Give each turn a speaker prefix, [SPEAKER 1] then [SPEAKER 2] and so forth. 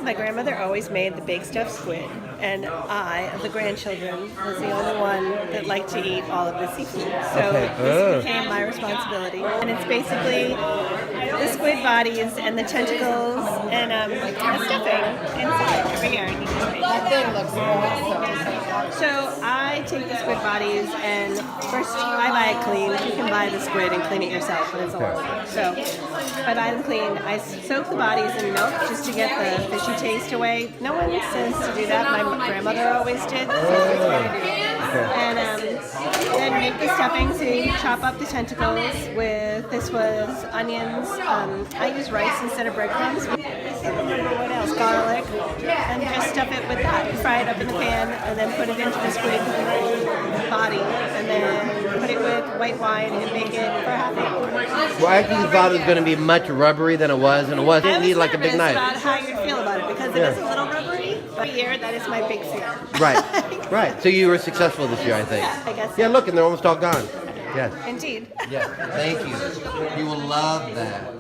[SPEAKER 1] my grandmother always made the big stuffed squid, and I, of the grandchildren, was the only one that liked to eat all of the seafood. So this became my responsibility. And it's basically the squid bodies and the tentacles and the stuffing inside. Over here.
[SPEAKER 2] That thing looks awesome.
[SPEAKER 1] So I take the squid bodies and first I buy it clean. You can buy the squid and clean it yourself, but it's a lot of work. So I buy them clean. I soak the bodies in milk just to get the fishy taste away. No one says to do that. My grandmother always did. And then make the stuffing. So you chop up the tentacles with, this was onions. I use rice instead of breadcrumbs. I can't remember what else. Garlic. And just stuff it with that. Fry it up in the pan and then put it into the squid body. And then put it with white wine and bake it for half an hour.
[SPEAKER 3] Well, I actually thought it was going to be much rubbery than it was, and it wasn't. It needed like a big knife.
[SPEAKER 1] I was nervous about how you'd feel about it because it is a little rubbery. But here, that is my big fear.
[SPEAKER 3] Right, right. So you were successful this year, I think.
[SPEAKER 1] Yeah, I guess so.
[SPEAKER 3] Yeah, look, and they're almost all gone. Yes.
[SPEAKER 1] Indeed.
[SPEAKER 3] Yes. Thank you. You will love that.